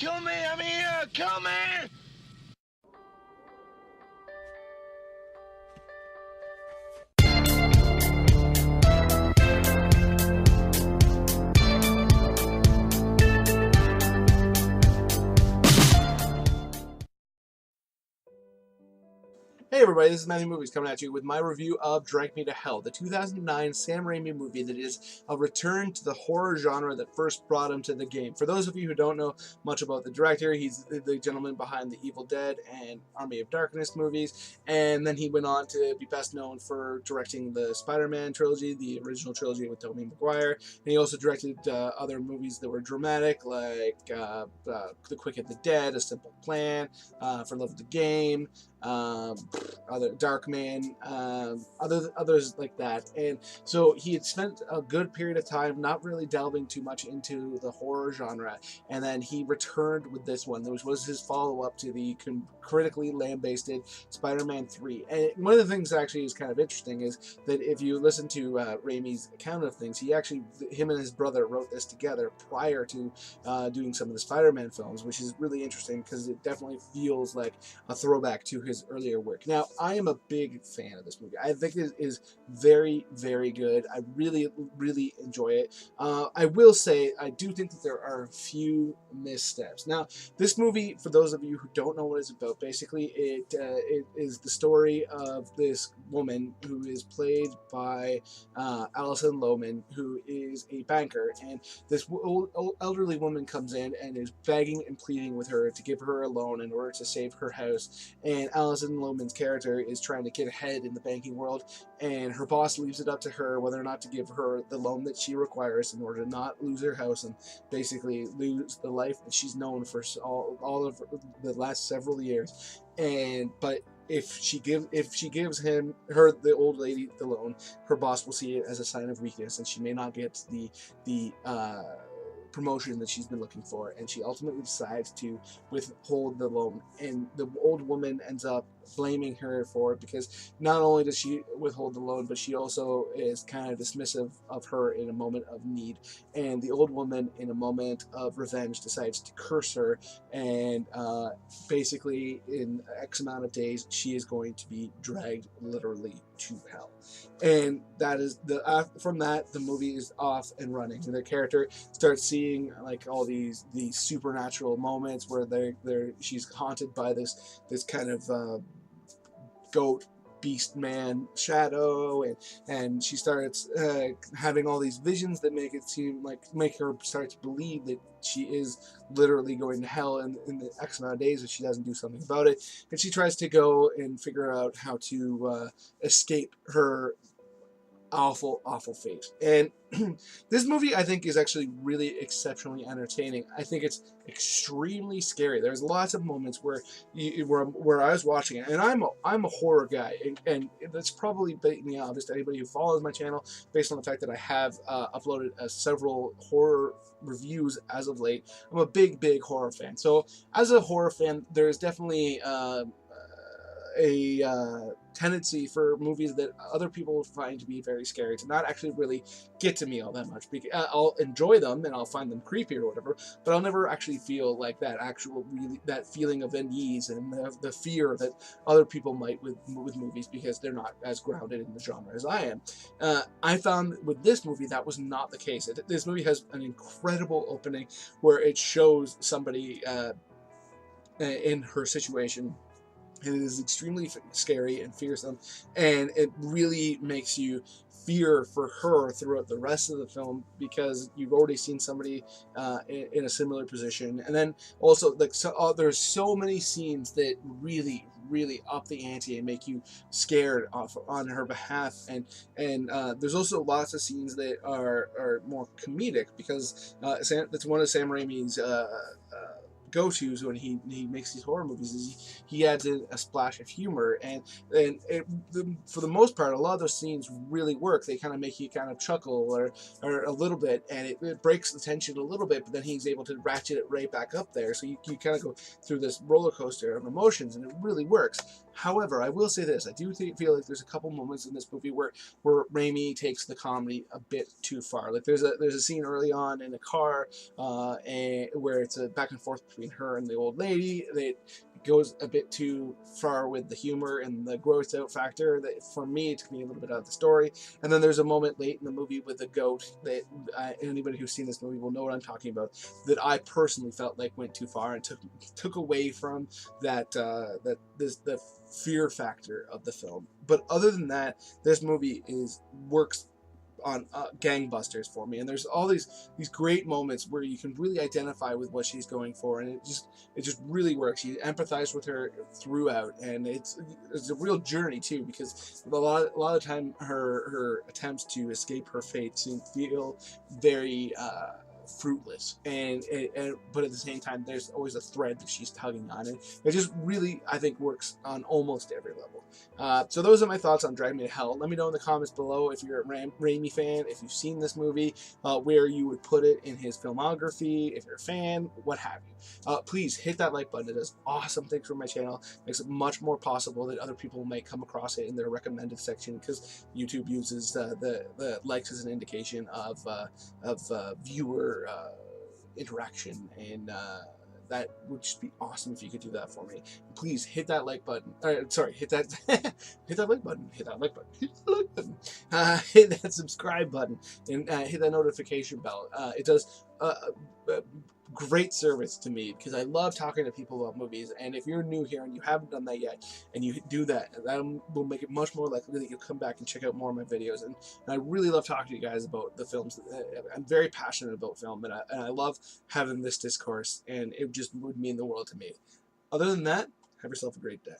Kill me! I'm here! Kill me! Hey everybody, this is Matthew Movies coming at you with my review of Drag Me to Hell, the 2009 Sam Raimi movie that is a return to the horror genre that first brought him to the game. For those of you who don't know much about the director, he's the gentleman behind the Evil Dead and Army of Darkness movies, and then he went on to be best known for directing the Spider-Man trilogy, the original trilogy with Tobey Maguire, and he also directed other movies that were dramatic, like The Quick and the Dead, A Simple Plan, For Love of the Game, other Darkman, others like that. And so he had spent a good period of time not really delving too much into the horror genre, and then he returned with this one, which was his follow-up to the critically lambasted Spider-Man 3. And one of the things that actually is kind of interesting is that if you listen to Raimi's account of things, him and his brother wrote this together prior to doing some of the Spider-Man films, which is really interesting because it definitely feels like a throwback to his earlier work. Now, I am a big fan of this movie. I think it is very, very good. I really, really enjoy it. I will say, I do think that there are a few missteps. Now, this movie, for those of you who don't know what it's about, basically it is the story of this woman who is played by Alison Lohman, who is a banker, and this old elderly woman comes in and is begging and pleading with her to give her a loan in order to save her house. And Alison Lohman's character is trying to get ahead in the banking world, and her boss leaves it up to her whether or not to give her the loan that she requires in order to not lose her house and basically lose the life that she's known for all of the last several years. But if she gives the old lady the loan, her boss will see it as a sign of weakness, and she may not get the promotion that she's been looking for, and she ultimately decides to withhold the loan. And the old woman ends up blaming her for it because not only does she withhold the loan, but she also is kind of dismissive of her in a moment of need. And the old woman, in a moment of revenge, decides to curse her, and basically in X amount of days she is going to be dragged literally to hell. And that is from that the movie is off and running, and the character starts seeing like all these supernatural moments where she's haunted by this kind of goat beast man shadow, and she starts having all these visions that make her start to believe that she is literally going to hell in the X amount of days if she doesn't do something about it. And she tries to go and figure out how to escape her awful fate. And this movie, I think, is actually really exceptionally entertaining. I think it's extremely scary. There's lots of moments where I was watching it, and I'm a horror guy, and that's probably blatantly obvious to anybody who follows my channel, based on the fact that I have uploaded several horror reviews as of late. I'm a big horror fan. So as a horror fan, there's definitely a tendency for movies that other people find to be very scary to not actually really get to me all that much. Because I'll enjoy them and I'll find them creepy or whatever, but I'll never actually feel like that feeling of unease and the fear that other people might with movies, because they're not as grounded in the genre as I am. I found with this movie that was not the case. This movie has an incredible opening where it shows somebody in her situation. It is extremely scary and fearsome, and it really makes you fear for her throughout the rest of the film, because you've already seen somebody in a similar position. And then also, there's so many scenes that really up the ante and make you scared on her behalf. And there's also lots of scenes that are more comedic, because that's one of Sam Raimi's go-tos when he makes these horror movies, is he adds in a splash of humor, and for the most part, a lot of those scenes really work. They kind of make you kind of chuckle or a little bit, and it breaks the tension a little bit, but then he's able to ratchet it right back up there, so you kind of go through this roller coaster of emotions, and it really works. However, I will say this: I do feel like there's a couple moments in this movie where Raimi takes the comedy a bit too far. Like there's a scene early on in a car, and where it's a back and forth between her and the old lady. That goes a bit too far with the humor and the grossed out factor. That for me, it took me a little bit out of the story. And then there's a moment late in the movie with the goat that anybody who's seen this movie will know what I'm talking about. That I personally felt like went too far and took away from the fear factor of the film. But other than that, this movie works on gangbusters for me, and there's all these great moments where you can really identify with what she's going for, and it just really works. You empathize with her throughout, and it's a real journey too, because a lot of time her attempts to escape her fate feel very fruitless, and but at the same time there's always a thread that she's tugging on, and it just really, I think, works on almost every level. So those are my thoughts on Drag Me to Hell. Let me know in the comments below if you're a Raimi fan, if you've seen this movie, where you would put it in his filmography, if you're a fan, what have you. Please hit that like button. It does awesome things for my channel, makes it much more possible that other people might come across it in their recommended section, because YouTube uses the likes as an indication of viewer interaction, and that would just be awesome if you could do that for me. Please hit that like button. Sorry, hit that hit that like button. Hit that like button. Hit that like button. Hit that subscribe button, and hit that notification bell. It does great service to me, because I love talking to people about movies. And if you're new here and you haven't done that yet, and you do that, that will make it much more likely that you'll come back and check out more of my videos. And I really love talking to you guys about the films. I'm very passionate about film, and I love having this discourse, and it just would mean the world to me. Other than that, have yourself a great day.